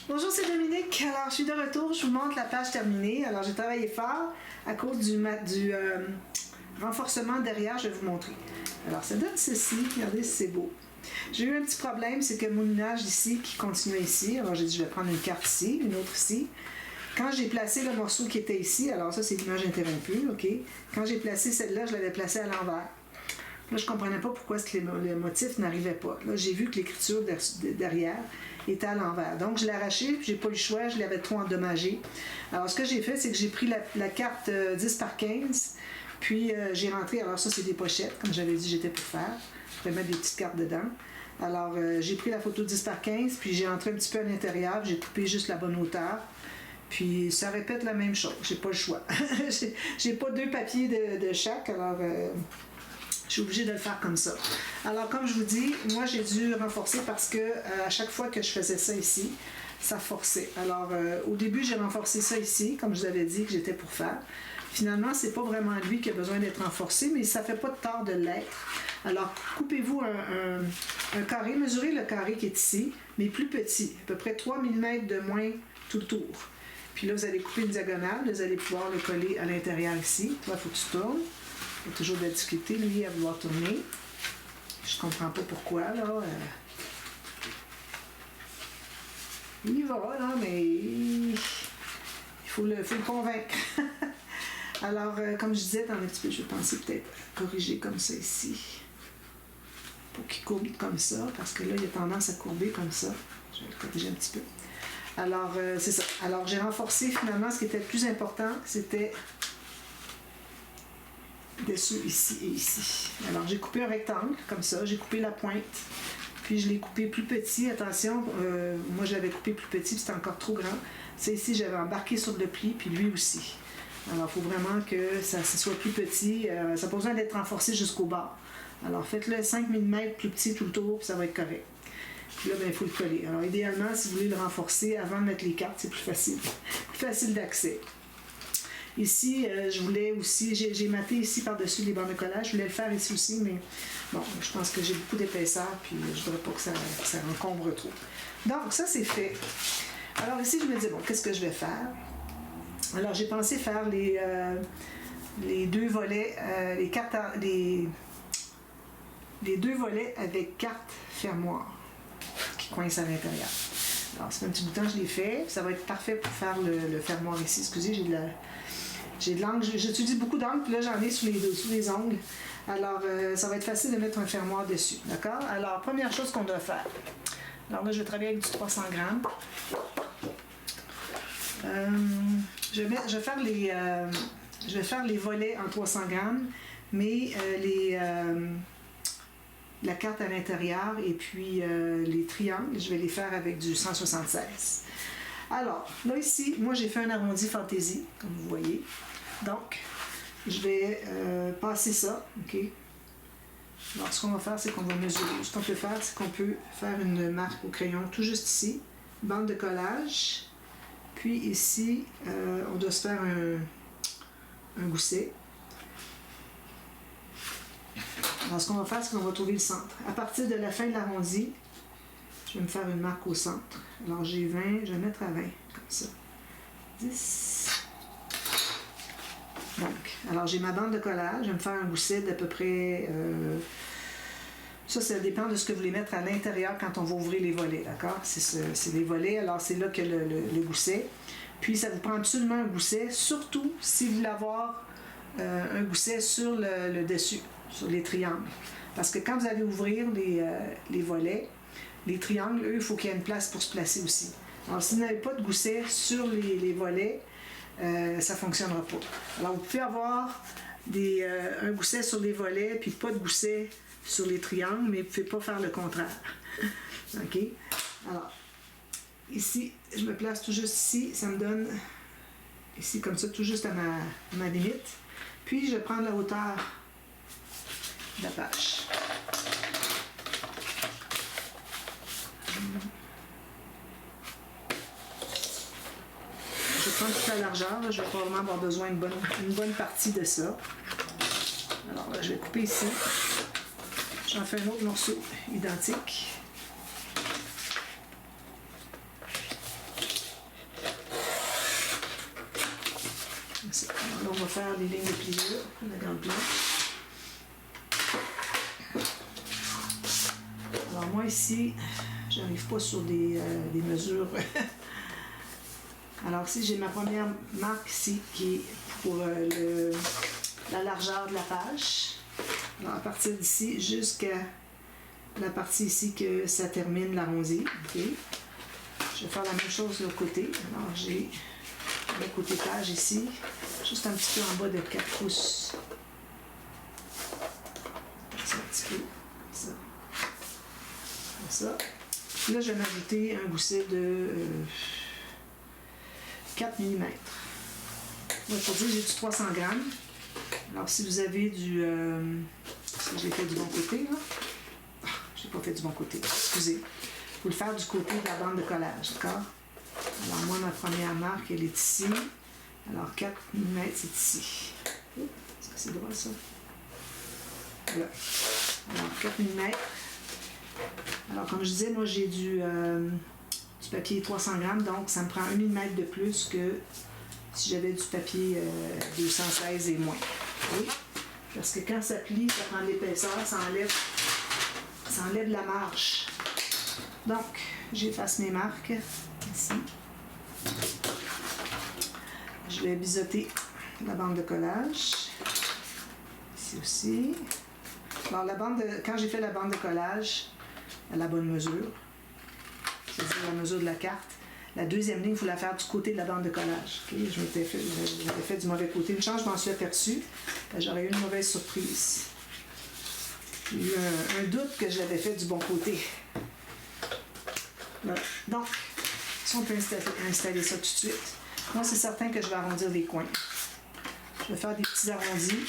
Bonjour, c'est Dominique. Alors, je suis de retour. Je vous montre la page terminée. Alors, j'ai travaillé fort à cause du renforcement derrière. Je vais vous montrer. Alors, ça donne ceci. Regardez si c'est beau. J'ai eu un petit problème, c'est que mon moulinage ici qui continuait ici. Alors, j'ai dit, je vais prendre une carte ici, une autre ici. Quand j'ai placé le morceau qui était ici, alors ça, c'est l'image interrompue, OK? Quand j'ai placé celle-là, je l'avais placée à l'envers. Là, je ne comprenais pas pourquoi le motif n'arrivait pas. Là, j'ai vu que l'écriture derrière était à l'envers. Donc, je l'ai arraché, puis j'ai pas eu le choix, je l'avais trop endommagé. Alors, ce que j'ai fait, c'est que j'ai pris la carte 10 par 15, puis j'ai rentré, alors ça, c'est des pochettes, comme j'avais dit, j'étais pour faire. Je pourrais mettre des petites cartes dedans. Alors, j'ai pris la photo 10 par 15, puis j'ai rentré un petit peu à l'intérieur, j'ai coupé juste la bonne hauteur. Puis ça répète la même chose, j'ai pas le choix. J'ai pas deux papiers de chaque, alors je suis obligée de le faire comme ça. Alors comme je vous dis, moi j'ai dû renforcer parce que à chaque fois que je faisais ça ici, ça forçait. Alors au début j'ai renforcé ça ici, comme je vous avais dit que j'étais pour faire. Finalement, c'est pas vraiment lui qui a besoin d'être renforcé, mais ça fait pas de tort de l'être. Alors coupez-vous un carré, mesurez le carré qui est ici, mais plus petit, à peu près 3 mm de moins tout le tour. Puis là, vous allez couper une diagonale, vous allez pouvoir le coller à l'intérieur ici. Toi, il faut que tu tournes. Il y a toujours de la difficulté, lui, à vouloir tourner. Je comprends pas pourquoi, là. Il y va, là, mais il faut le convaincre. Alors, comme je disais, un petit peu, je vais penser peut-être corriger comme ça ici. Pour qu'il courbe comme ça, parce que là, il a tendance à courber comme ça. Je vais le corriger un petit peu. Alors, c'est ça. Alors, j'ai renforcé finalement ce qui était le plus important, c'était dessus, ici et ici. Alors, j'ai coupé un rectangle, comme ça. J'ai coupé la pointe. Puis, je l'ai coupé plus petit. Attention, moi, je l'avais coupé plus petit, puis c'était encore trop grand. Ça, ici, j'avais embarqué sur le pli, puis lui aussi. Alors, il faut vraiment que ça soit plus petit. Ça n'a pas besoin d'être renforcé jusqu'au bas. Alors, faites-le 5 mm plus petit tout le tour, puis ça va être correct. Puis là, il faut le coller. Alors, idéalement, si vous voulez le renforcer, avant de mettre les cartes, c'est plus facile. Plus facile d'accès. Ici, je voulais aussi, j'ai maté ici par-dessus les bandes de collage. Je voulais le faire ici aussi, mais bon, je pense que j'ai beaucoup d'épaisseur, puis je ne voudrais pas que ça encombre trop. Donc, ça, c'est fait. Alors, ici, je me dis, bon, qu'est-ce que je vais faire? Alors, j'ai pensé faire les deux volets, les deux volets avec carte fermoire qui coince à l'intérieur. Alors, ça fait un petit bout de temps que je l'ai fait. Ça va être parfait pour faire le fermoir ici. Excusez, j'ai de l'angle. J'utilise beaucoup d'angle, puis là, j'en ai sous les ongles. Alors, ça va être facile de mettre un fermoir dessus. D'accord? Alors, première chose qu'on doit faire. Alors là, je vais travailler avec du 300 grammes. Je vais faire les volets en 300 grammes, mais la carte à l'intérieur et puis les triangles, je vais les faire avec du 176. Alors, là ici, moi j'ai fait un arrondi fantaisie, comme vous voyez. Donc, je vais passer ça, OK? Alors, ce qu'on va faire, c'est qu'on va mesurer. Ce qu'on peut faire, c'est qu'on peut faire une marque au crayon tout juste ici, bande de collage. Puis ici, on doit se faire un gousset. Alors, ce qu'on va faire, c'est qu'on va trouver le centre. À partir de la fin de l'arrondi, je vais me faire une marque au centre. Alors, j'ai 20, je vais mettre à 20, comme ça. 10. Donc, alors j'ai ma bande de collage. Je vais me faire un gousset d'à peu près... ça dépend de ce que vous voulez mettre à l'intérieur quand on va ouvrir les volets, d'accord? C'est les volets, alors c'est là que le gousset. Puis, ça vous prend absolument un gousset, surtout si vous voulez avoir un gousset sur le dessus, sur les triangles. Parce que quand vous allez ouvrir les volets, les triangles, eux, il faut qu'il y ait une place pour se placer aussi. Alors, si vous n'avez pas de gousset sur les volets, ça ne fonctionnera pas. Alors, vous pouvez avoir un gousset sur les volets, puis pas de gousset sur les triangles, mais vous ne pouvez pas faire le contraire. OK? Alors, ici, je me place tout juste ici. Ça me donne, ici, comme ça, tout juste à ma limite. Puis, je vais prendre la hauteur de la page. Je prends toute la largeur. Là, je vais probablement avoir besoin d'une bonne partie de ça. Alors là, je vais couper ici. J'en fais un autre morceau identique. Comme ça. Alors là, on va faire les lignes de pliure, la garde blanche. Alors moi ici, j'arrive pas sur des mesures. Alors ici, j'ai ma première marque ici qui est pour la largeur de la page. Alors à partir d'ici jusqu'à la partie ici que ça termine l'arrondi. Okay. Je vais faire la même chose de l'autre côté. Alors j'ai le côté page ici, juste un petit peu en bas de 4 pouces. Ça, un petit peu, comme ça. Comme ça. Là, je vais m'ajouter un gousset de 4 mm. Moi, pour dire, j'ai du 300 grammes. Alors, si vous avez du... je l'ai fait du bon côté, là. Je l'ai pas fait du bon côté, excusez. Il faut le faire du côté de la bande de collage, d'accord? Alors, moi, ma première marque, elle est ici. Alors, 4 mm, c'est ici. Est-ce que c'est droit, ça? Voilà. Alors, 4 mm. Alors, comme je disais, moi, j'ai du papier 300 grammes, donc ça me prend 1 mm de plus que si j'avais du papier 216 et moins. Oui? Parce que quand ça plie, ça prend de l'épaisseur, ça enlève la marge. Donc, j'efface mes marques ici. Je vais biseauter la bande de collage. Ici aussi. Alors, quand j'ai fait la bande de collage à la bonne mesure, c'est-à-dire la mesure de la carte, la deuxième ligne, il faut la faire du côté de la bande de collage. Okay? J'avais fait du mauvais côté. Une chance, je m'en suis aperçue. J'aurais eu une mauvaise surprise. J'ai eu un doute que je l'avais fait du bon côté. Voilà. Donc, si on peut installer ça tout de suite. Moi, c'est certain que je vais arrondir les coins. Je vais faire des petits arrondis.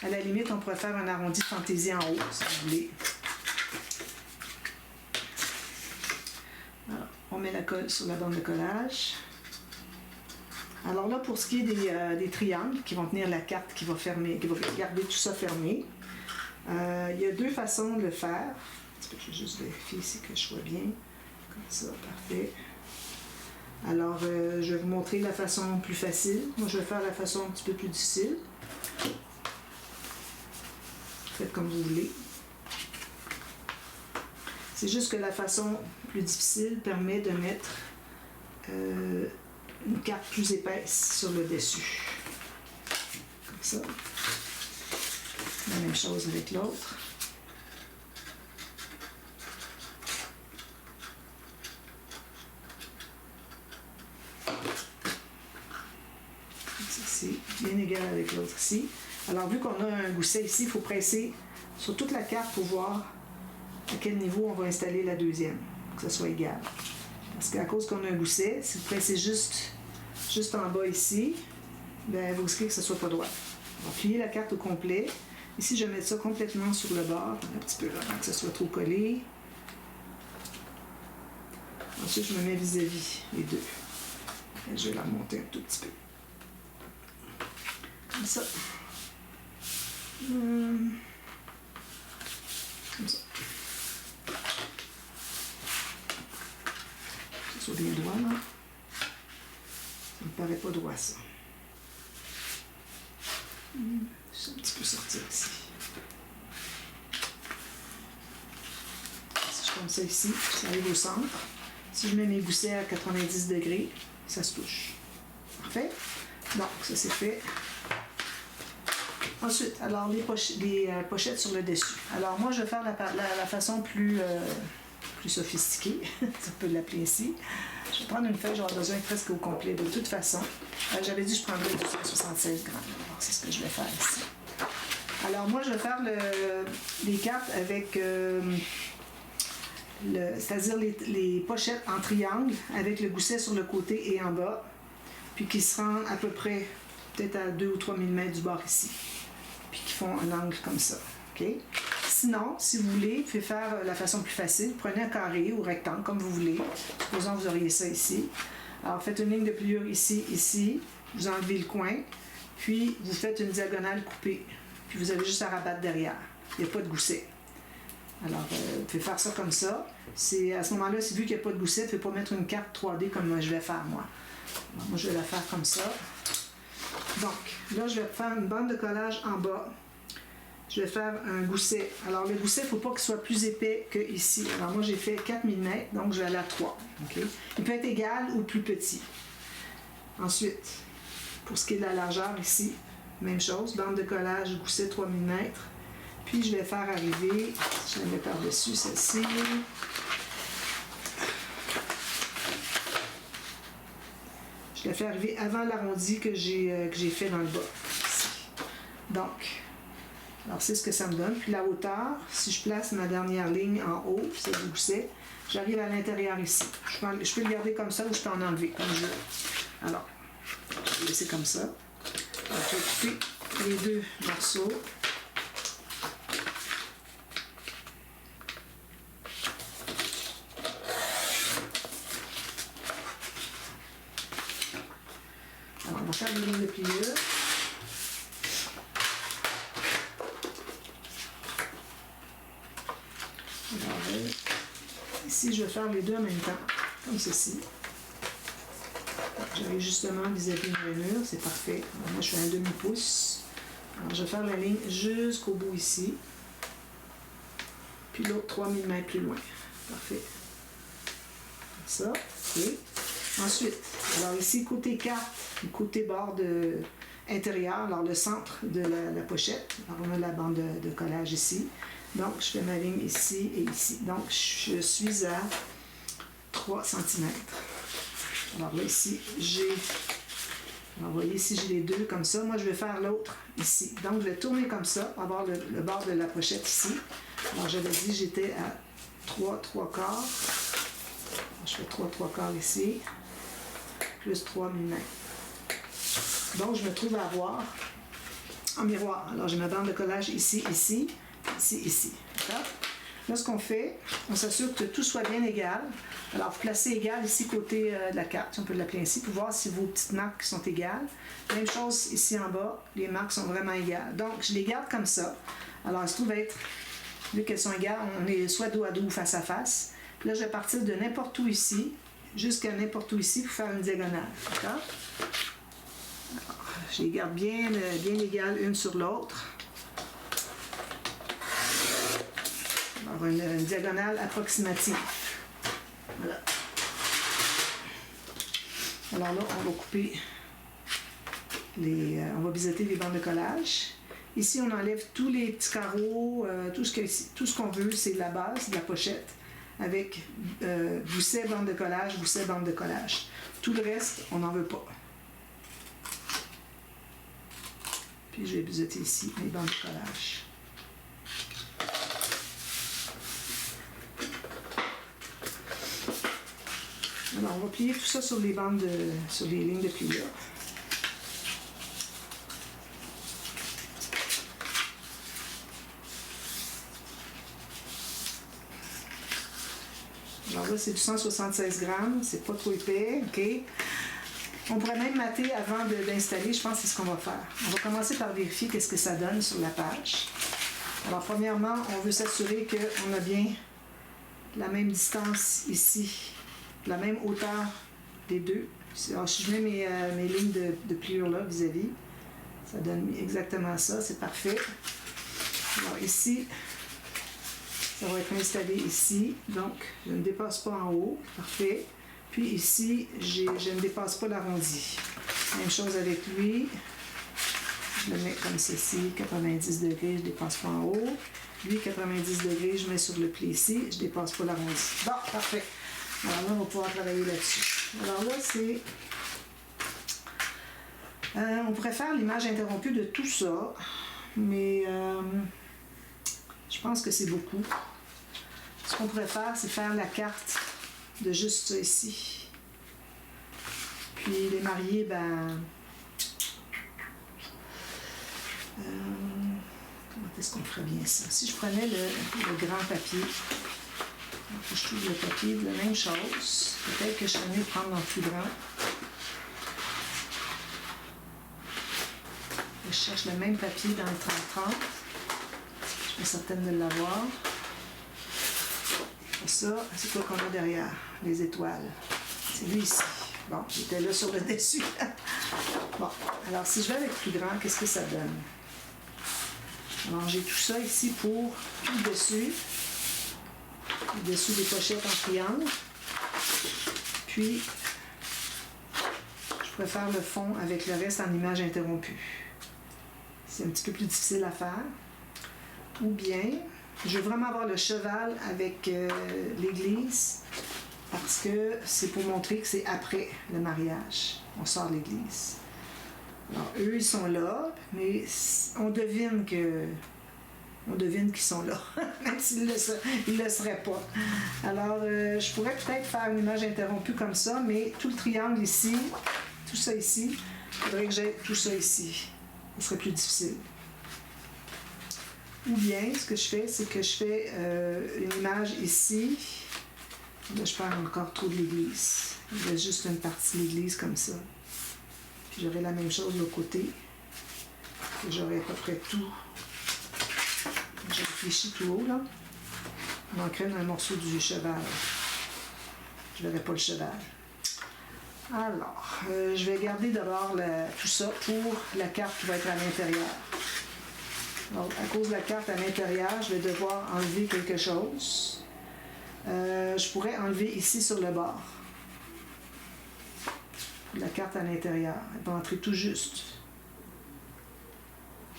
À la limite, on pourrait faire un arrondi de fantaisie en haut, si vous voulez. Alors, on met la colle sur la bande de collage. Alors là, pour ce qui est des triangles qui vont tenir la carte, qui va garder tout ça fermé, il y a deux façons de le faire. Je vais juste vérifier ici que je sois bien. Comme ça, parfait. Alors, je vais vous montrer la façon plus facile. Moi, je vais faire la façon un petit peu plus difficile. Faites comme vous voulez. C'est juste que la façon plus difficile permet de mettre une carte plus épaisse sur le dessus. Comme ça. La même chose avec l'autre. C'est bien égal avec l'autre ici. Alors, vu qu'on a un gousset ici, il faut presser sur toute la carte pour voir à quel niveau on va installer la deuxième, que ce soit égal. Parce qu'à cause qu'on a un gousset, si vous pressez juste en bas ici, bien, vous risquez que ce ne soit pas droit. On va plier la carte au complet. Ici, je vais mettre ça complètement sur le bord, un petit peu avant que ce soit trop collé. Ensuite, je me mets vis-à-vis les deux. Et je vais la remonter un tout petit peu. Comme ça. Comme ça. Que ce soit bien droit, là. Ça me paraît pas droit, ça. Juste un petit peu sortir ici. Si je comme ça ici, ça arrive au centre. Si je mets mes goussets à 90 degrés, ça se touche. Parfait? Donc, ça c'est fait. Ensuite, alors les pochettes sur le dessus. Alors moi, je vais faire la façon plus sophistiquée, si on peut l'appeler ici. Je vais prendre une feuille, j'aurai besoin presque au complet. De toute façon, j'avais dit que je prendrais 276 grammes. Alors, c'est ce que je vais faire ici. Alors moi, je vais faire les cartes avec, c'est-à-dire les pochettes en triangle avec le gousset sur le côté et en bas, puis qui se rendent à peu près peut-être à 2 ou 3 mm du bord ici, puis qui font un angle comme ça. Okay? Sinon, si vous voulez, vous pouvez faire la façon plus facile. Prenez un carré ou rectangle, comme vous voulez. Supposons que vous auriez ça ici. Alors, faites une ligne de pliure ici, ici. Vous enlevez le coin. Puis, vous faites une diagonale coupée. Puis, vous avez juste à rabattre derrière. Il n'y a pas de gousset. Alors, vous pouvez faire ça comme ça. À ce moment-là, vu qu'il n'y a pas de gousset, vous ne pouvez pas mettre une carte 3D comme je vais faire moi. Alors, moi, je vais la faire comme ça. Donc, là, je vais faire une bande de collage en bas. Je vais faire un gousset. Alors, le gousset, il ne faut pas qu'il soit plus épais que ici. Alors, moi, j'ai fait 4 mm, donc je vais aller à 3. Okay? Il peut être égal ou plus petit. Ensuite, pour ce qui est de la largeur ici, même chose, bande de collage, gousset 3 mm. Puis je vais faire arriver, je vais mettre par-dessus celle-ci. Je la fais arriver avant l'arrondi que j'ai fait dans le bas. Ici. Donc, alors c'est ce que ça me donne. Puis la hauteur, si je place ma dernière ligne en haut, c'est du gousset, j'arrive à l'intérieur ici. Je peux le garder comme ça ou je peux en enlever, comme je veux. Alors, je vais laisser comme ça. Alors, je vais couper les deux morceaux. Alors, on va faire des lignes de pliure. Alors, ici, je vais faire les deux en même temps, comme ceci. J'arrive justement vis-à-vis de mes murs, c'est parfait. Alors, moi, je fais un demi-pouce. Alors, je vais faire la ligne jusqu'au bout ici. Puis l'autre 3 mm plus loin. Parfait. Comme ça, ok. Ensuite, alors ici, côté carte, côté bord intérieur, alors le centre de la pochette. Alors, on a la bande de collage ici. Donc, je fais ma ligne ici et ici. Donc, je suis à 3 cm. Alors là, ici, alors, vous voyez, ici, j'ai les deux comme ça. Moi, je vais faire l'autre ici. Donc, je vais tourner comme ça, pour avoir le bord de la pochette ici. Alors, j'avais dit, j'étais à 3/4. Je fais 3/4 ici, plus 3 mm. Donc, je me trouve à avoir en miroir. Alors, j'ai ma bande de collage ici, ici, ici, ici. D'accord? Là, ce qu'on fait, on s'assure que tout soit bien égal. Alors, vous placez égal ici côté de la carte, si on peut l'appeler ainsi, pour voir si vos petites marques sont égales. Même chose ici en bas, les marques sont vraiment égales. Donc, je les garde comme ça. Alors, elles se trouvent être, vu qu'elles sont égales, on est soit dos à dos ou face à face. Puis là, je vais partir de n'importe où ici, jusqu'à n'importe où ici, pour faire une diagonale. D'accord? Alors, je les garde bien égales une sur l'autre. Alors, une diagonale approximative. Voilà. Alors là, on va couper on va biseauter les bandes de collage. Ici, on enlève tous les petits carreaux, tout ce qu'on veut, c'est la base de la pochette avec gousset, bande de collage, gousset, bande de collage. Tout le reste, on n'en veut pas. Puis je vais biseauter ici les bandes de collage. Alors, on va plier tout ça sur les bandes sur les lignes de pliure. Alors là, c'est du 176 grammes, c'est pas trop épais, ok? On pourrait même mater avant d'installer, je pense que c'est ce qu'on va faire. On va commencer par vérifier qu'est-ce que ça donne sur la page. Alors, premièrement, on veut s'assurer qu'on a bien la même distance ici, la même hauteur des deux. Alors, si je mets mes lignes de pliure là vis-à-vis, ça donne exactement ça, c'est parfait. Alors ici, ça va être installé ici, donc je ne dépasse pas en haut, parfait. Puis ici, je ne dépasse pas l'arrondi. Même chose avec lui, je le mets comme ceci, 90 degrés, je ne dépasse pas en haut. Lui, 90 degrés, je mets sur le pli ici, je ne dépasse pas l'arrondi. Bon, parfait. Alors là, on va pouvoir travailler là-dessus. Alors là, c'est... on pourrait faire l'image interrompue de tout ça, mais je pense que c'est beaucoup. Ce qu'on pourrait faire, c'est faire la carte de juste ça ici. Puis les mariés, comment est-ce qu'on ferait bien ça? Si je prenais le grand papier, alors que je trouve le papier de la même chose, peut-être que je serais mieux de prendre en plus grand. Je cherche le même papier dans le 30-30. Je suis certaine de l'avoir. ça, c'est quoi qu'on a derrière? Les étoiles. C'est lui ici. Bon, j'étais là sur le dessus. Bon, alors si je vais avec plus grand, qu'est-ce que ça donne? Alors j'ai tout ça ici pour tout le dessus des pochettes en triangle. Puis, je pourrais faire le fond avec le reste en image interrompue. C'est un petit peu plus difficile à faire. Ou bien, je veux vraiment avoir le cheval avec l'église parce que c'est pour montrer que c'est après le mariage. On sort l'église. Alors, eux, ils sont là, mais on devine qu'ils sont là, même s'ils ne le seraient pas. Alors, je pourrais peut-être faire une image interrompue comme ça, mais tout le triangle ici, tout ça ici, il faudrait que j'aie tout ça ici. Ce serait plus difficile. Ou bien, ce que je fais, c'est que je fais une image ici. Là, je perds encore trop de l'église. Il y a juste une partie de l'église comme ça. Puis j'aurai la même chose de l'autre côté. J'aurai à peu près tout. J'ai réfléchi tout haut, là. Il manquerait un morceau du cheval. Je ne verrai pas le cheval. Alors, je vais garder d'abord tout ça pour la carte qui va être à l'intérieur. Donc, à cause de la carte à l'intérieur, je vais devoir enlever quelque chose. Je pourrais enlever ici sur le bord. La carte à l'intérieur. Elle va entrer tout juste.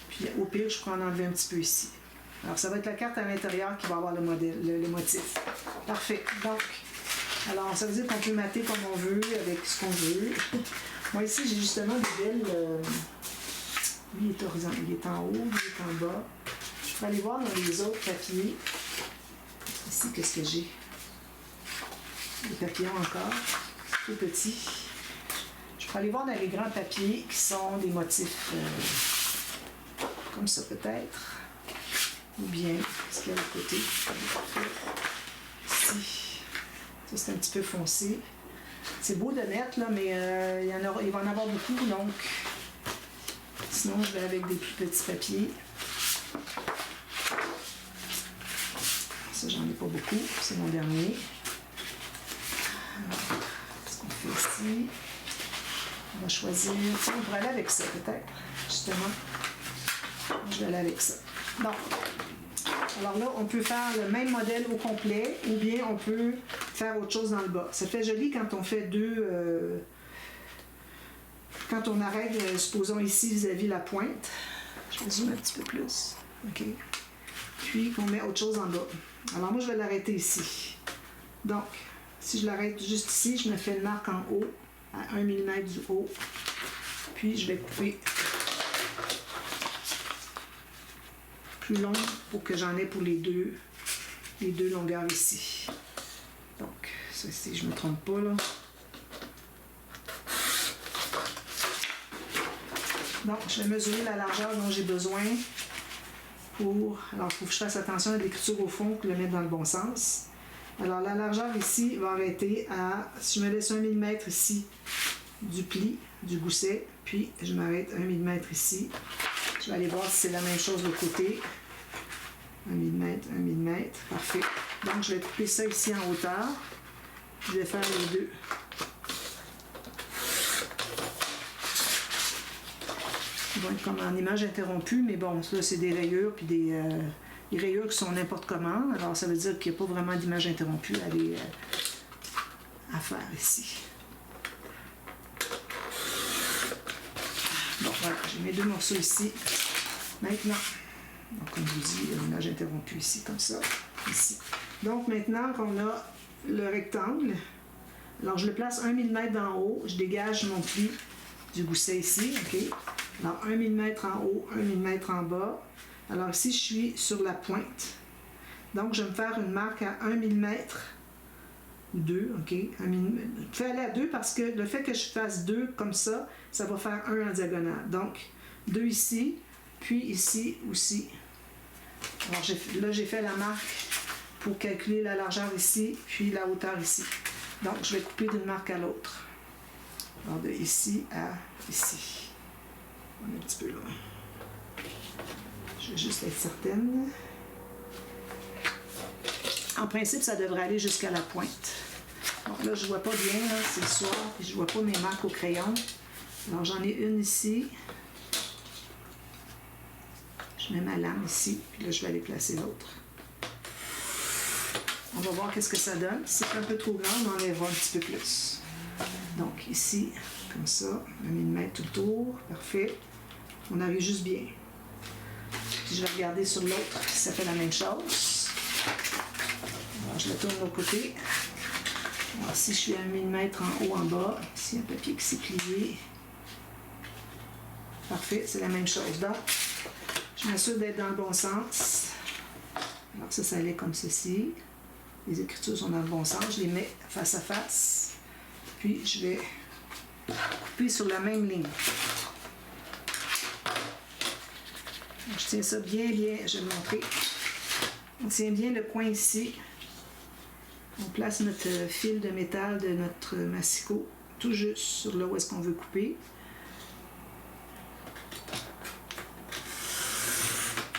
Puis au pire, je pourrais en enlever un petit peu ici. Alors, ça va être la carte à l'intérieur qui va avoir le motif. Parfait. Donc, alors, ça veut dire qu'on peut mater comme on veut, avec ce qu'on veut. Moi, ici, j'ai justement des belles... lui, il est horizontal. Il est en haut, lui, il est en bas. Je peux aller voir dans les autres papiers. Ici, qu'est-ce que j'ai? Des papillons encore. Tout petits. Je peux aller voir dans les grands papiers qui sont des motifs comme ça, peut-être. Ou bien, ce qu'il y a de côté. Ici. Ça, c'est un petit peu foncé. C'est beau de mettre, là, mais il va en avoir beaucoup, donc sinon, je vais avec des plus petits papiers. Ça, j'en ai pas beaucoup. C'est mon dernier. Alors, qu'est-ce qu'on fait ici? On va choisir... On pourrait aller avec ça, peut-être, justement. Je vais aller avec ça. Donc, alors là, on peut faire le même modèle au complet ou bien on peut faire autre chose dans le bas. Ça fait joli quand on fait deux... quand on arrête, supposons ici vis-à-vis la pointe. Je vais zoomer un petit peu plus. OK. Puis qu'on met autre chose en bas. Alors moi, je vais l'arrêter ici. Donc, si je l'arrête juste ici, je me fais une marque en haut, à 1 mm du haut. Puis je vais couper plus long pour que j'en ai pour les deux longueurs ici. Donc, ça ici, je ne me trompe pas là. Donc, je vais mesurer la largeur dont j'ai besoin pour... Alors, il faut que je fasse attention à l'écriture au fond pour le mettre dans le bon sens. Alors, la largeur ici va arrêter à... Si je me laisse 1 mm ici du pli, du gousset, puis je m'arrête 1 mm ici. Je vais aller voir si c'est la même chose de l'autre côté. 1 mm, parfait. Donc, je vais couper ça ici en hauteur. Je vais faire les deux. Ils vont être comme en image interrompue, mais bon, ça, c'est des rayures, puis des rayures qui sont n'importe comment. Alors, ça veut dire qu'il n'y a pas vraiment d'image interrompue à faire ici. Bon, voilà, j'ai mes deux morceaux ici. Maintenant, donc, comme je vous dis, une image interrompue ici, comme ça, ici. Donc, maintenant qu'on a le rectangle, alors je le place 1 mm d'en haut, je dégage mon pli du gousset ici, OK? Alors, 1 mm en haut, 1 mm en bas. Alors, ici, je suis sur la pointe. Donc, je vais me faire une marque à 1 mm ou 2, OK? Je fais aller à 2 parce que le fait que je fasse 2 comme ça, ça va faire 1 en diagonale. Donc, 2 ici, puis ici aussi. Alors, là, j'ai fait la marque pour calculer la largeur ici, puis la hauteur ici. Donc, je vais couper d'une marque à l'autre. Alors, de ici à ici. On est un petit peu loin. Je vais juste être certaine. En principe, ça devrait aller jusqu'à la pointe. Donc là, je ne vois pas bien, c'est le soir, puis je ne vois pas mes marques au crayon. Alors, j'en ai une ici. Je mets ma lame ici, puis là, je vais aller placer l'autre. On va voir qu'est-ce que ça donne. Si c'est un peu trop grand, on enlèvera un petit peu plus. Donc, ici, comme ça, 1 mm tout le tour. Parfait. On arrive juste bien. Puis, je vais regarder sur l'autre si ça fait la même chose. Alors, je la tourne de l'autre côté. Alors, si je suis à 1 mm en haut, en bas, ici, un papier qui s'est plié. Parfait, c'est la même chose. Donc, je m'assure d'être dans le bon sens. Alors, ça allait comme ceci. Les écritures sont dans le bon sens. Je les mets face à face. Puis, je vais couper sur la même ligne. Donc, je tiens ça bien, je vais le montrer. On tient bien le coin ici. On place notre fil de métal de notre massicot tout juste sur là où est-ce qu'on veut couper.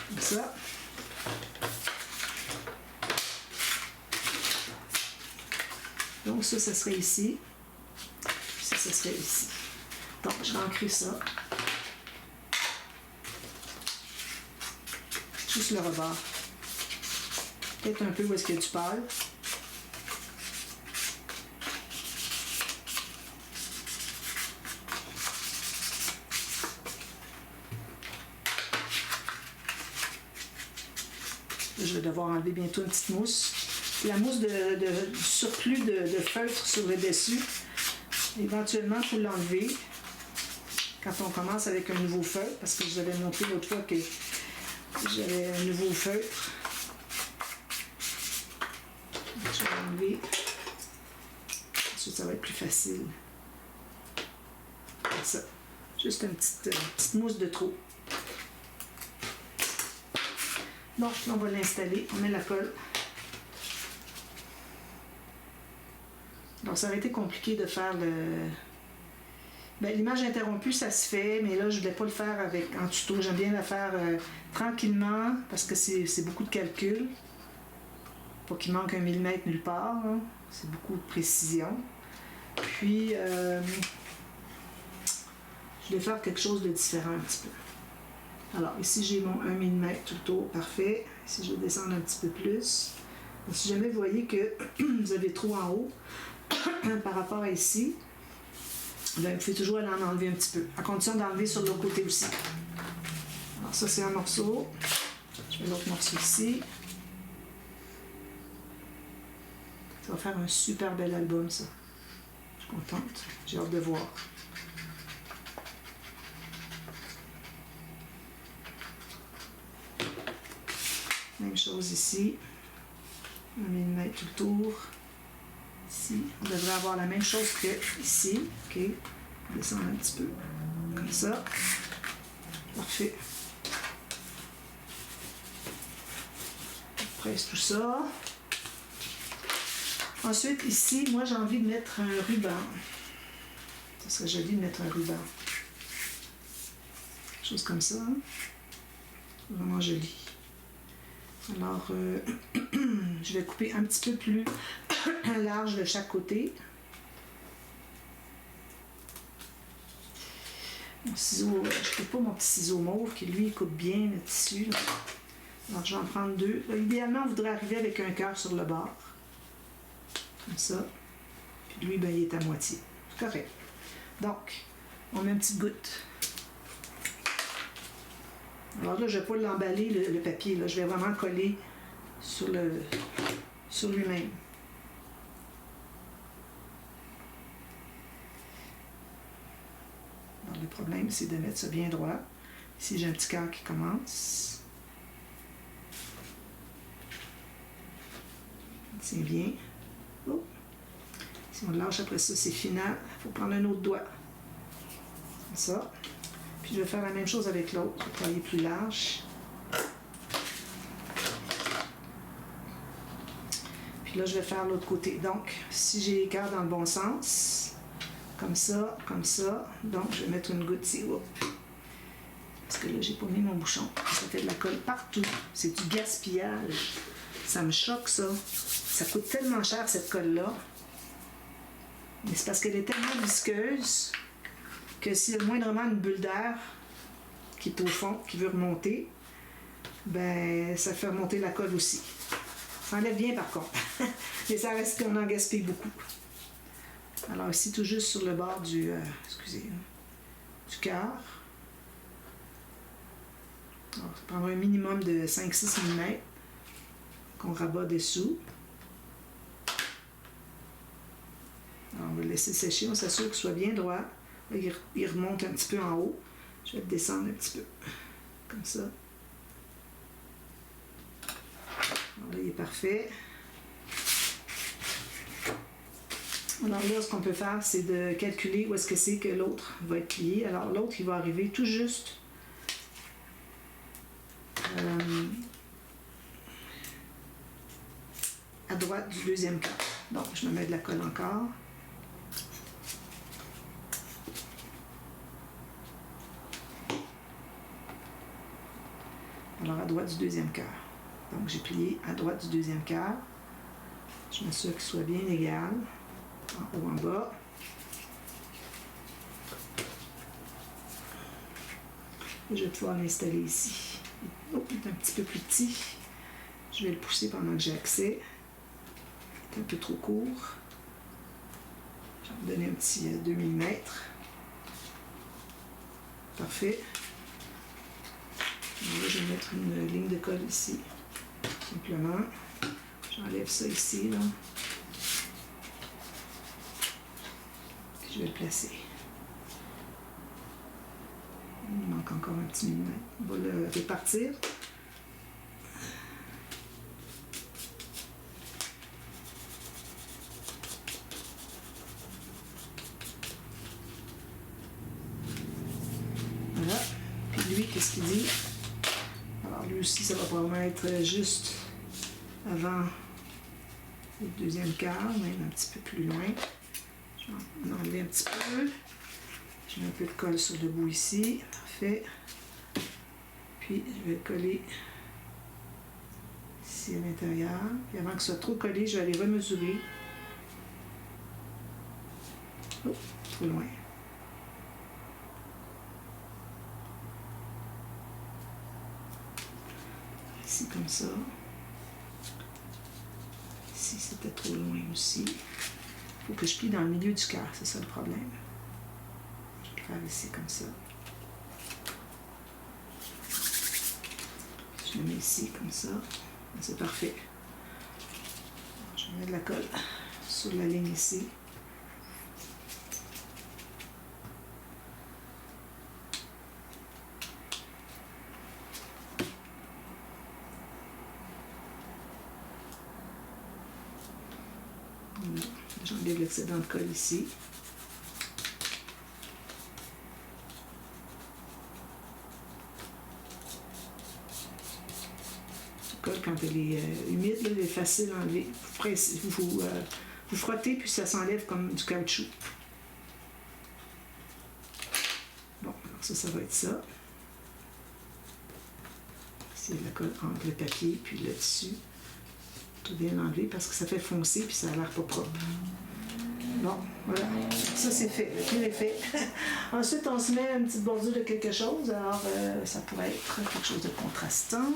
Comme ça. Donc ça serait ici. Ça serait ici. Donc, je vais ancrer ça. Juste le rebord. Peut-être un peu où est-ce qu'il y a du pâle. Je vais devoir enlever bientôt une petite mousse. La mousse du surplus de feutre sur le dessus, éventuellement, il faut l'enlever quand on commence avec un nouveau feutre, parce que je vous avais montré l'autre fois que j'avais un nouveau feutre. Donc, je vais l'enlever. Ensuite, ça va être plus facile. Comme ça. Juste une petite mousse de trop. Donc, là, on va l'installer. On met la colle. Donc, ça aurait été compliqué de faire l'image interrompue, ça se fait, mais là, je ne voulais pas le faire en tuto. J'aime bien la faire tranquillement, parce que c'est beaucoup de calcul. Pas qu'il manque 1 mm nulle part. Hein. C'est beaucoup de précision. Puis, je vais faire quelque chose de différent un petit peu. Alors, ici, j'ai mon 1 mm tout le tour, parfait. Ici, je vais descendre un petit peu plus. Donc, si jamais vous voyez que vous avez trop en haut par rapport à ici, bien, vous pouvez toujours aller en enlever un petit peu, à condition d'enlever sur l'autre côté aussi. Alors, ça, c'est un morceau. Je mets l'autre morceau ici. Ça va faire un super bel album, ça. Je suis contente. J'ai hâte de voir. Même chose ici. 1 mm tout le tour. Ici, on devrait avoir la même chose que ici. OK. On descend un petit peu. Comme ça. Parfait. On presse tout ça. Ensuite, ici, moi, j'ai envie de mettre un ruban. Ça serait joli de mettre un ruban. Quelque chose comme ça. Vraiment joli. Alors, je vais couper un petit peu plus large de chaque côté. Mon ciseau, je ne coupe pas mon petit ciseau mauve qui, lui, coupe bien le tissu. Là. Alors, je vais en prendre 2. Là, idéalement, on voudrait arriver avec un cœur sur le bord. Comme ça. Puis lui, ben, il est à moitié. C'est correct. Donc, on met une petite goutte. Alors là, je ne vais pas l'emballer, le papier. Là. Je vais vraiment coller sur lui-même. Alors, le problème, c'est de mettre ça bien droit. Ici, j'ai un petit cœur qui commence. C'est bien. Oh. Si on le lâche après ça, c'est final. Il faut prendre un autre doigt. Comme ça. Puis je vais faire la même chose avec l'autre. Je vais travailler plus large. Puis là, je vais faire l'autre côté. Donc, si j'ai les cœurs dans le bon sens, comme ça, donc je vais mettre une goutte ici. Parce que là, j'ai pas mis mon bouchon. Ça fait de la colle partout. C'est du gaspillage. Ça me choque, ça. Ça coûte tellement cher, cette colle-là. Mais c'est parce qu'elle est tellement visqueuse que s'il y a moindrement une bulle d'air qui est au fond, qui veut remonter, ben ça fait remonter la colle aussi. Ça enlève bien par contre. Mais ça reste qu'on en gaspille beaucoup. Alors ici, tout juste sur le bord du cœur. Alors, ça prendra un minimum de 5-6 mm qu'on rabat dessous. Alors, on va le laisser sécher, on s'assure qu'il soit bien droit. Là, il remonte un petit peu en haut. Je vais le descendre un petit peu, comme ça. Alors là, il est parfait. Alors là, ce qu'on peut faire, c'est de calculer où est-ce que c'est que l'autre va être plié. Alors l'autre, il va arriver tout juste à droite du deuxième quart. Donc, je me mets de la colle encore. Alors, à droite du deuxième quart. Donc, j'ai plié à droite du deuxième quart. Je m'assure qu'il soit bien égal, en haut, en bas. Et je vais pouvoir l'installer ici. Oh, il est un petit peu plus petit. Je vais le pousser pendant que j'ai accès. Il est un peu trop court. Je vais me donner un petit 2 mm. Parfait. Et là, je vais mettre une ligne de colle ici. Simplement. J'enlève ça ici, là. Puis je vais le placer. Il manque encore un petit millimètre. On va le répartir. Voilà. Puis lui, qu'est-ce qu'il dit? Alors lui aussi, ça va probablement être juste avant le deuxième quart, même un petit peu plus loin. Je vais en enlever un petit peu. Je mets un peu de colle sur le bout ici. Parfait. Puis je vais le coller ici à l'intérieur. Puis avant que ce soit trop collé, je vais aller remesurer. Oh, trop loin. Ici comme ça. Ici c'était trop loin aussi. Il faut que je plie dans le milieu du cœur, c'est ça le problème. Je vais le faire ici comme ça. Je le mets ici comme ça. C'est parfait. Je mets de la colle sur la ligne ici. J'enlève l'excédent de colle ici. La colle, quand elle est humide, là, elle est facile à enlever. Vous frottez, puis ça s'enlève comme du caoutchouc. Bon, alors ça va être ça. Ici, la colle entre le papier puis le tissu. Tout bien l'enlever parce que ça fait foncer puis ça a l'air pas propre. Bon, voilà. Ça, c'est fait. Le tour est fait. Ensuite, on se met une petite bordure de quelque chose. Alors, ça pourrait être quelque chose de contrastant.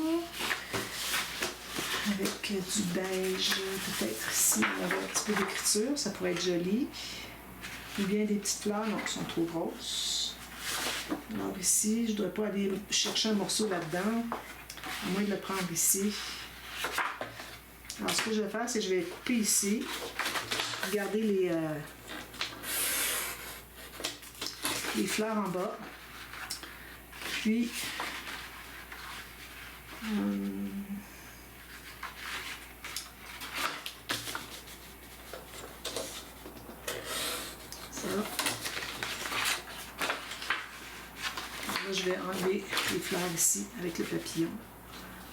Avec du beige, peut-être ici, on va avoir un petit peu d'écriture. Ça pourrait être joli. Ou bien des petites fleurs, non, qui sont trop grosses. Alors ici, je ne dois pas aller chercher un morceau là-dedans. À moins de le prendre ici. Alors, ce que je vais faire, c'est que je vais couper ici. Garder les fleurs en bas. Puis, ça. Là, je vais enlever les fleurs ici avec le papillon.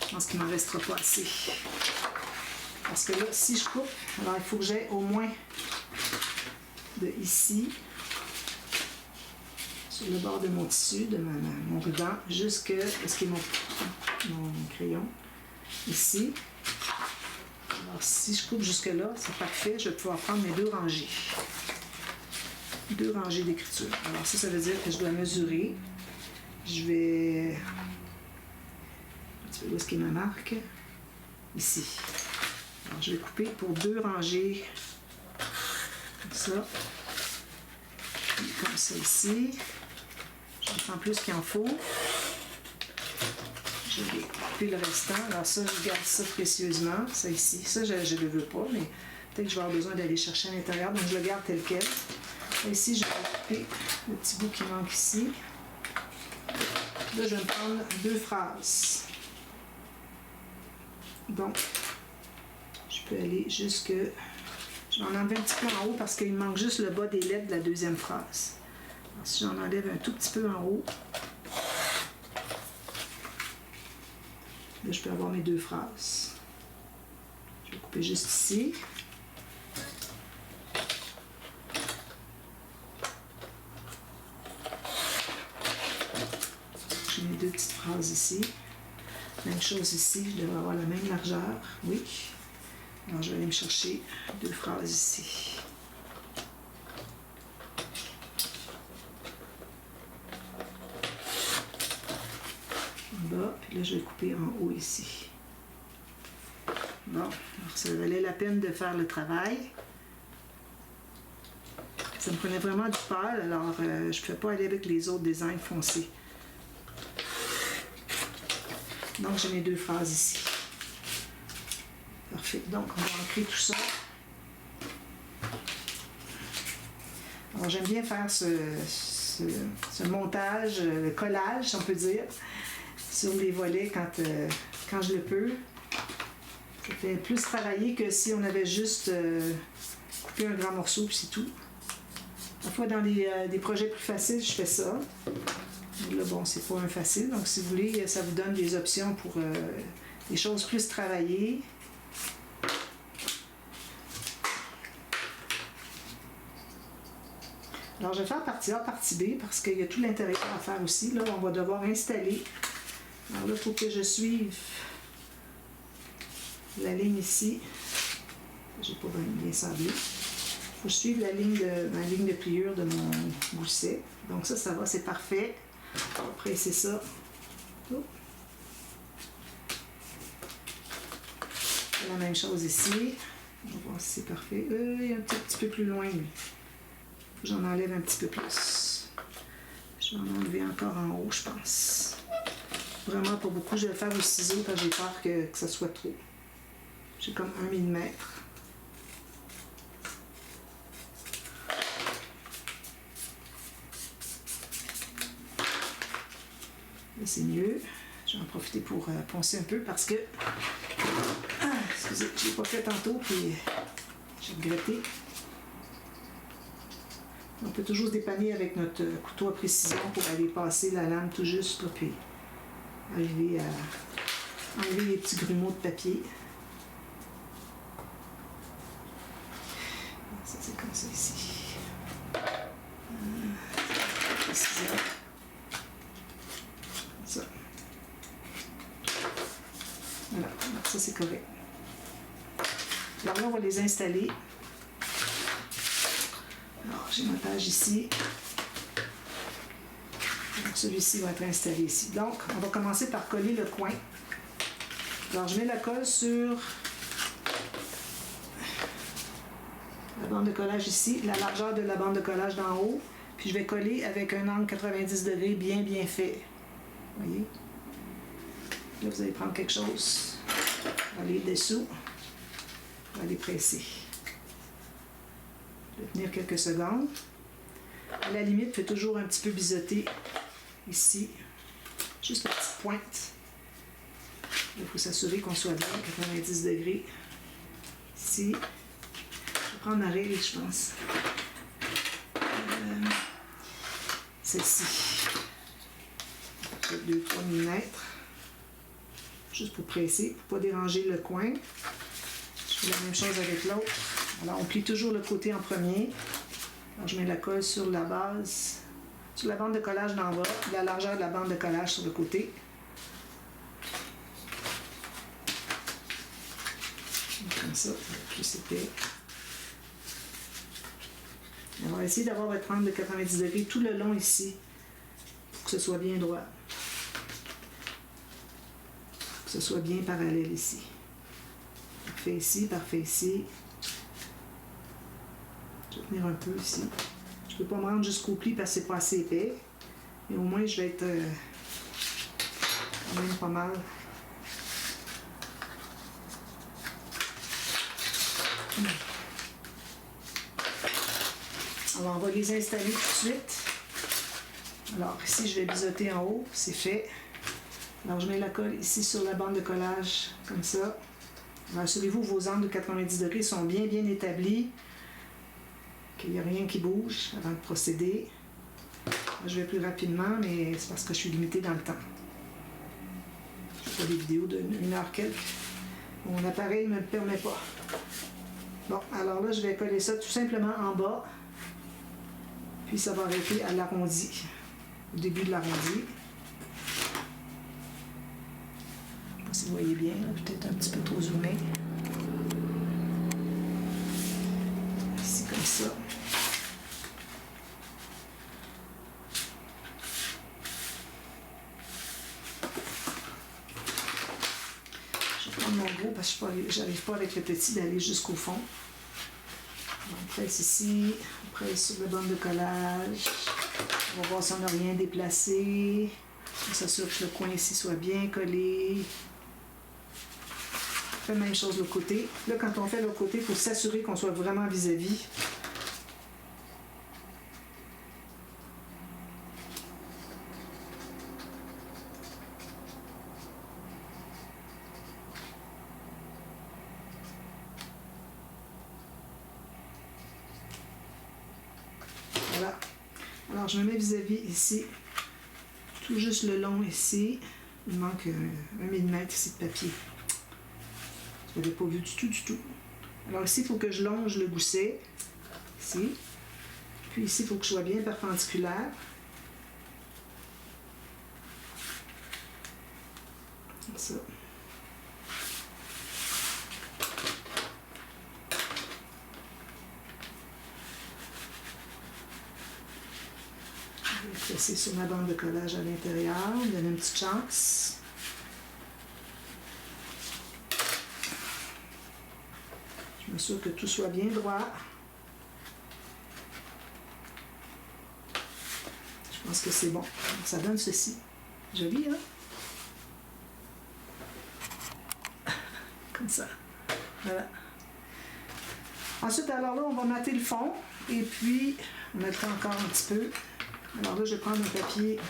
Je pense qu'il ne m'en restera pas assez. Parce que là, si je coupe, alors il faut que j'aie au moins de ici, sur le bord de mon tissu, de mon ruban, jusqu'à ce qu'il y ait mon crayon, ici. Alors si je coupe jusque là, c'est parfait, je vais pouvoir prendre mes 2 rangées. 2 rangées d'écriture. Alors ça veut dire que je dois mesurer. Je vais... Un petit peu où est-ce qu'est ma marque? Ici. Alors je vais couper pour 2 rangées. Comme ça. Et comme ça ici. J'en prends plus qu'il en faut. Je vais couper le restant. Alors ça, je garde ça précieusement. Ça ici. Ça, je ne le veux pas, mais peut-être que je vais avoir besoin d'aller chercher à l'intérieur. Donc je le garde tel quel. Et ici, je vais couper le petit bout qui manque ici. Là, je vais me prendre 2 phrases. Donc, je peux aller jusque... Je vais en enlever un petit peu en haut parce qu'il me manque juste le bas des lettres de la deuxième phrase. Alors, si j'en enlève un tout petit peu en haut, là, je peux avoir mes 2 phrases. Je vais couper juste ici. J'ai mes 2 petites phrases ici. Même chose ici, je devrais avoir la même largeur. Oui. Alors, je vais aller me chercher 2 phrases ici. En bas, puis là, je vais couper en haut ici. Bon, alors ça valait la peine de faire le travail. Ça me prenait vraiment du pâle, alors je ne pouvais pas aller avec les autres designs foncés. Donc, j'ai mes 2 phrases ici. Parfait. Donc, on va ancrer tout ça. Alors, j'aime bien faire ce montage, le collage, si on peut dire, sur les volets quand je le peux. Ça fait plus travailler que si on avait juste coupé un grand morceau, puis c'est tout. Parfois, dans des projets plus faciles, je fais ça. Mais là, bon, c'est pas un facile. Donc, si vous voulez, ça vous donne des options pour des choses plus travaillées. Alors, je vais faire partie A, partie B, parce qu'il y a tout l'intérieur à faire aussi. Là, on va devoir installer. Alors là, il faut que je suive la ligne ici. J'ai pas bien sablé. Il faut que je suive ma ligne de pliure de mon gousset. Donc ça va, c'est parfait. Après, c'est ça. Oh. La même chose ici. On va voir si c'est parfait. Il est un petit peu plus loin, lui. Faut que j'en enlève un petit peu plus. Je vais en enlever encore en haut, je pense. Vraiment pas beaucoup. Je vais le faire au ciseau parce que j'ai peur que ça soit trop. J'ai comme 1 millimètre. Là, c'est mieux. Je vais en profiter pour poncer un peu parce que... excusez, je l'ai pas fait tantôt, puis j'ai regretté. On peut toujours se dépanner avec notre couteau à précision pour aller passer la lame tout juste, là, puis arriver à enlever les petits grumeaux de papier. Ça, c'est comme ça ici. Précision. Ça. Voilà, alors ça c'est correct. Alors là, on va les installer. Alors, j'ai ma page ici. Donc, celui-ci va être installé ici. Donc, on va commencer par coller le coin. Alors, je mets la colle sur la bande de collage ici, la largeur de la bande de collage d'en haut. Puis, je vais coller avec un angle 90 degrés bien fait. Vous voyez? Là, vous allez prendre quelque chose. Aller dessous. Vous allez presser. Je vais tenir quelques secondes. À la limite, faites toujours un petit peu biseauter ici. Juste la petite pointe. Il faut s'assurer qu'on soit bien, 90 degrés. Ici. Je vais prendre ma règle, je pense. Celle-ci. 2-3 mm. Juste pour presser, pour ne pas déranger le coin. Je fais la même chose avec l'autre. Alors, on plie toujours le côté en premier. Alors, je mets la colle sur la base, sur la bande de collage d'en bas, la largeur de la bande de collage sur le côté. Comme comme ça va être plus épais. On va essayer d'avoir votre angle de 90 degrés tout le long ici, pour que ce soit bien droit. Pour que ce soit bien parallèle ici. Parfait ici, parfait ici. Je vais tenir un peu ici. Je ne peux pas me rendre jusqu'au pli parce que c'est pas assez épais. Mais au moins, je vais être quand même pas mal. Alors, on va les installer tout de suite. Alors, ici, je vais biseauter en haut. C'est fait. Alors, je mets la colle ici sur la bande de collage, comme ça. Alors, assurez-vous que vos angles de 90 degrés sont bien établis. Qu'il n'y a rien qui bouge avant de procéder. Là, je vais plus rapidement, mais c'est parce que je suis limitée dans le temps. Je fais des vidéos d'une heure quelques. Mon appareil ne me le permet pas. Bon, alors là, je vais coller ça tout simplement en bas. Puis ça va arrêter à l'arrondi, au début de l'arrondi. Je ne sais pas si vous voyez bien, peut-être un petit peu trop zoomé. Ici, comme ça. Je vais prendre mon gros parce que je n'arrive pas avec le petit d'aller jusqu'au fond. On presse ici, on presse sur la bande de collage. On va voir si on n'a rien déplacé. On s'assure que le coin ici soit bien collé. On fait la même chose de l'autre côté. Là, quand on fait l'autre côté, il faut s'assurer qu'on soit vraiment vis-à-vis. Voilà. Alors, je me mets vis-à-vis ici, tout juste le long ici. Il manque 1 mm ici de papier. Je ne l'avais pas vu du tout. Alors ici, il faut que je longe le gousset, ici. Puis ici, il faut que je sois bien perpendiculaire. Comme ça. Je vais presser sur ma bande de collage à l'intérieur, donner une petite chance. Je m'assure que tout soit bien droit. Je pense que c'est bon. Ça donne ceci. Joli, hein? Comme ça. Voilà. Ensuite, alors là, on va mater le fond. Et puis, on a le temps encore un petit peu. Alors là, je vais prendre un papier.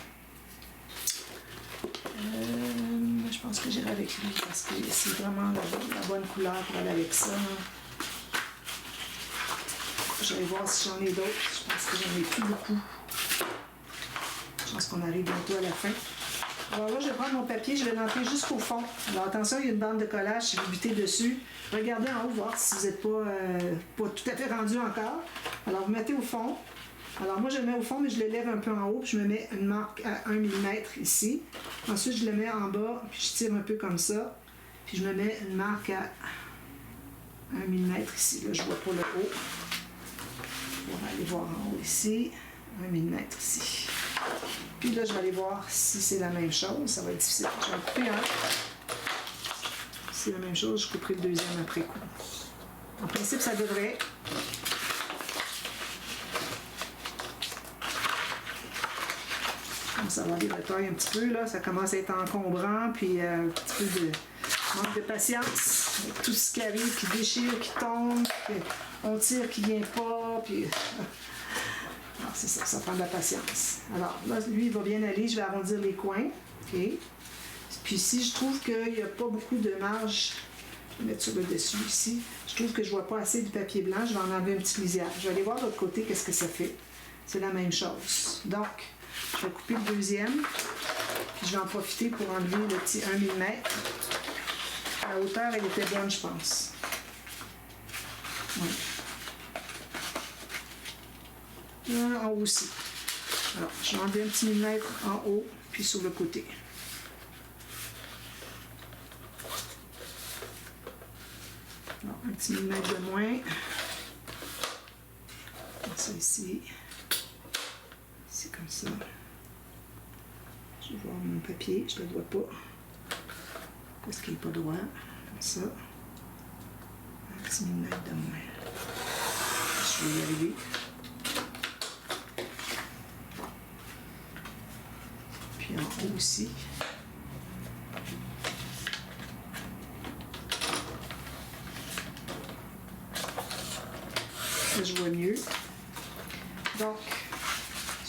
Je pense que j'irai avec lui parce que c'est vraiment la bonne couleur pour aller avec ça. Je vais voir si j'en ai d'autres. Je pense que j'en ai plus beaucoup. Je pense qu'on arrive bientôt à la fin. Alors là, je vais prendre mon papier, je vais rentrer jusqu'au fond. Alors attention, il y a une bande de collage, si vous butez dessus. Regardez en haut, voir si vous n'êtes pas tout à fait rendu encore. Alors vous mettez au fond. Alors moi, je le mets au fond, mais je le lève un peu en haut, puis je me mets une marque à 1 mm ici. Ensuite, je le mets en bas, puis je tire un peu comme ça. Puis je me mets une marque à 1 mm ici. Là, je ne vois pas le haut. On va aller voir en haut ici. 1 mm ici. Puis là, je vais aller voir si c'est la même chose. Ça va être difficile. Je vais couper un. Si c'est la même chose, je couperai le deuxième après coup. En principe, ça devrait. Ça va aller batailler un petit peu, là. Ça commence à être encombrant, puis un petit peu de manque de patience. Avec tout ce qui arrive, qui déchire, qui tombe, puis on tire, qui vient pas, puis... Alors, c'est ça, ça prend de la patience. Alors, là, lui, il va bien aller. Je vais arrondir les coins. OK. Puis si je trouve qu'il n'y a pas beaucoup de marge, je vais mettre sur le dessus ici. Je trouve que je ne vois pas assez du papier blanc. Je vais en enlever un petit lisière. Je vais aller voir de l'autre côté qu'est-ce que ça fait. C'est la même chose. Donc, je vais couper le deuxième. Puis je vais en profiter pour enlever le petit 1 mm. La hauteur, elle était bonne, je pense. Oui. En haut aussi. Alors, je vais enlever un petit millimètre en haut, puis sur le côté. Alors, un petit millimètre de moins. Ça ici. C'est comme ça. Je vais voir mon papier, je ne le vois pas. Parce qu'il n'est pas droit. Comme ça. Un petit millimètre de moins. Je vais y arriver. Puis en haut aussi. Là, je vois mieux. Donc,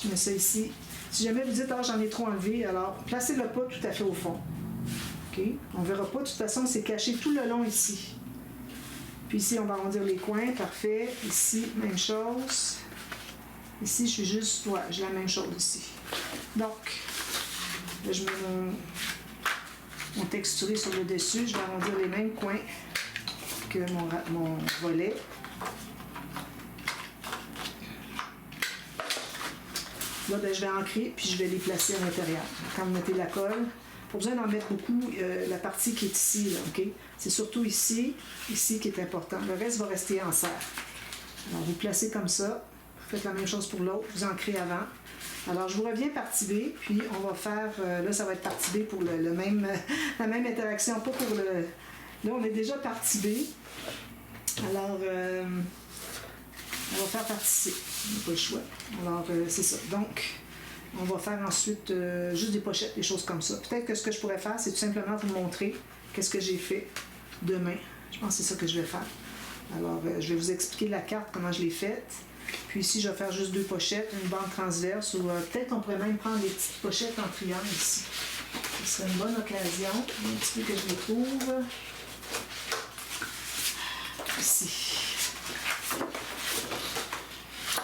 je mets ça ici. Si jamais vous dites, ah, j'en ai trop enlevé, alors placez-le pas tout à fait au fond. OK? On ne verra pas. De toute façon, c'est caché tout le long ici. Puis ici, on va arrondir les coins. Parfait. Ici, même chose. Ici, je suis juste... Ouais, j'ai la même chose ici. Donc, là, je mets mon texturé sur le dessus. Je vais arrondir les mêmes coins que mon volet. Là, ben, je vais ancrer, puis je vais les placer à l'intérieur. Quand vous mettez la colle, pas besoin d'en mettre beaucoup, la partie qui est ici, là, OK? C'est surtout ici qui est important. Le reste va rester en serre. Alors, vous placez comme ça. Vous faites la même chose pour l'autre. Vous ancrez avant. Alors, je vous reviens partie B, puis on va faire... là, ça va être partie B pour la même interaction, pas pour le... Là, on est déjà partie B. Alors... on va faire partie C. On n'a pas le choix. Alors, c'est ça. Donc, on va faire ensuite juste des pochettes, des choses comme ça. Peut-être que ce que je pourrais faire, c'est tout simplement vous montrer qu'est-ce que j'ai fait demain. Je pense que c'est ça que je vais faire. Alors, je vais vous expliquer la carte, comment je l'ai faite. Puis ici, je vais faire juste 2 pochettes, une bande transverse, ou peut-être on pourrait même prendre des petites pochettes en triangle ici. Ce serait une bonne occasion. Un petit peu que je les trouve. Ici.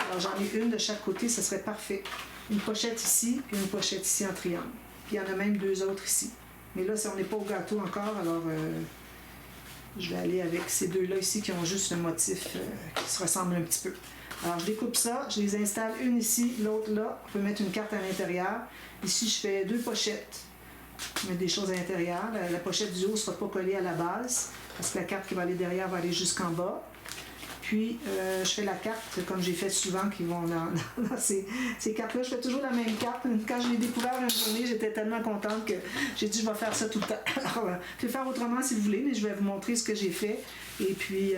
Alors, j'en ai une de chaque côté, ce serait parfait. Une pochette ici, puis une pochette ici en triangle. Puis il y en a même 2 autres ici. Mais là, on n'est pas au gâteau encore, alors je vais aller avec ces 2-là ici qui ont juste le motif qui se ressemble un petit peu. Alors, je découpe ça, je les installe, une ici, l'autre là. On peut mettre une carte à l'intérieur. Ici, je fais 2 pochettes. Je mets des choses à l'intérieur. La pochette du haut ne sera pas collée à la base, parce que la carte qui va aller derrière va aller jusqu'en bas. Puis, je fais la carte, comme j'ai fait souvent, qui vont dans ces cartes-là. Je fais toujours la même carte. Quand je l'ai découvert une journée, j'étais tellement contente que j'ai dit, je vais faire ça tout le temps. Alors, je vais faire autrement si vous voulez, mais je vais vous montrer ce que j'ai fait. Et puis,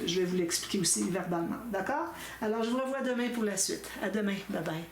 je vais vous l'expliquer aussi verbalement. D'accord? Alors, je vous revois demain pour la suite. À demain. Bye bye.